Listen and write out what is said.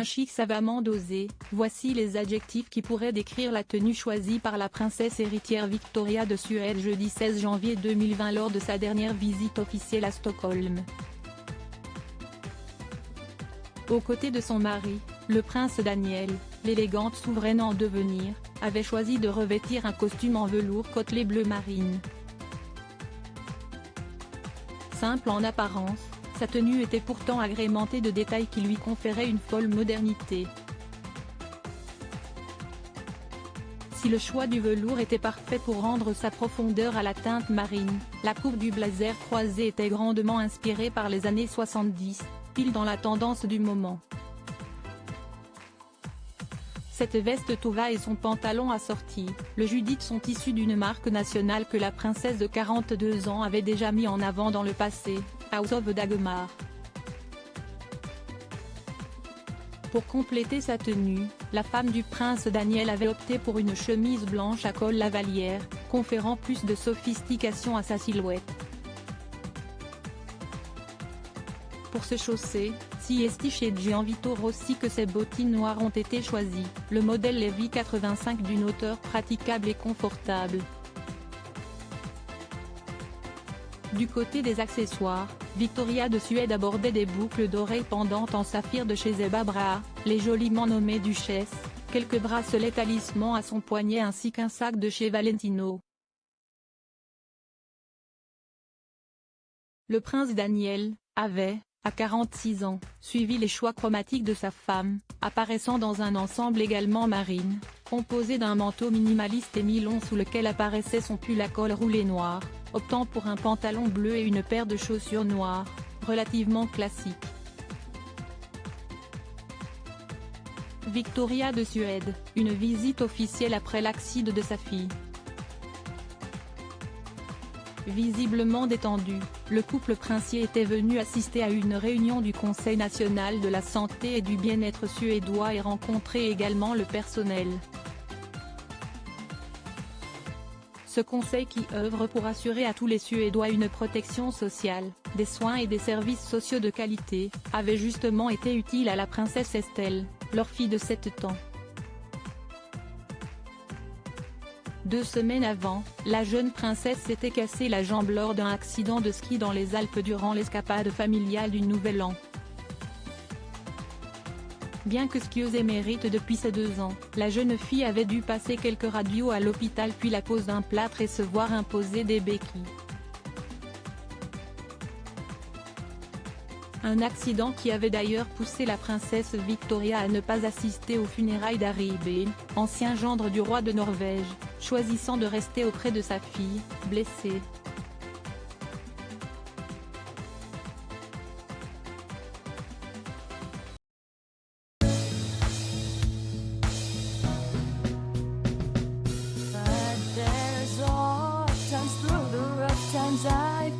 Un chic savamment dosé, voici les adjectifs qui pourraient décrire la tenue choisie par la princesse héritière Victoria de Suède jeudi 16 janvier 2020 lors de sa dernière visite officielle à Stockholm. Aux côtés de son mari, le prince Daniel, l'élégante souveraine en devenir, avait choisi de revêtir un costume en velours côtelé bleu marine. Simple en apparence, sa tenue était pourtant agrémentée de détails qui lui conféraient une folle modernité. Si le choix du velours était parfait pour rendre sa profondeur à la teinte marine, la coupe du blazer croisé était grandement inspirée par les années 70, pile dans la tendance du moment. Cette veste tova et son pantalon assorti, le Judith sont issus d'une marque nationale que la princesse de 42 ans avait déjà mis en avant dans le passé, House of Dagmar. Pour compléter sa tenue, la femme du prince Daniel avait opté pour une chemise blanche à col lavalière, conférant plus de sophistication à sa silhouette. Pour se chausser, Siesti chez Gianvito Rossi que ses bottines noires ont été choisies, le modèle Levi 85 d'une hauteur praticable et confortable. Du côté des accessoires, Victoria de Suède abordait des boucles d'oreilles pendantes en saphir de chez Ebba Brahe, les joliment nommées Duchesse, quelques bracelets talismans à son poignet ainsi qu'un sac de chez Valentino. Le prince Daniel avait, à 46 ans, suivi les choix chromatiques de sa femme, apparaissant dans un ensemble également marine, composé d'un manteau minimaliste et mi-long sous lequel apparaissait son pull à col roulé noir, optant pour un pantalon bleu et une paire de chaussures noires, relativement classiques. Victoria de Suède, une visite officielle après l'accident de sa fille. Visiblement détendu, le couple princier était venu assister à une réunion du Conseil national de la santé et du bien-être suédois et rencontrer également le personnel. Ce conseil qui œuvre pour assurer à tous les Suédois une protection sociale, des soins et des services sociaux de qualité, avait justement été utile à la princesse Estelle, leur fille de 7 ans. 2 semaines avant, la jeune princesse s'était cassé la jambe lors d'un accident de ski dans les Alpes durant l'escapade familiale du Nouvel An. Bien que skieuse émérite depuis ses 2 ans, la jeune fille avait dû passer quelques radios à l'hôpital puis la pose d'un plâtre et se voir imposer des béquilles. Un accident qui avait d'ailleurs poussé la princesse Victoria à ne pas assister aux funérailles d'Harry Bane, ancien gendre du roi de Norvège, choisissant de rester auprès de sa fille, blessée. But there's oft times through the rough times I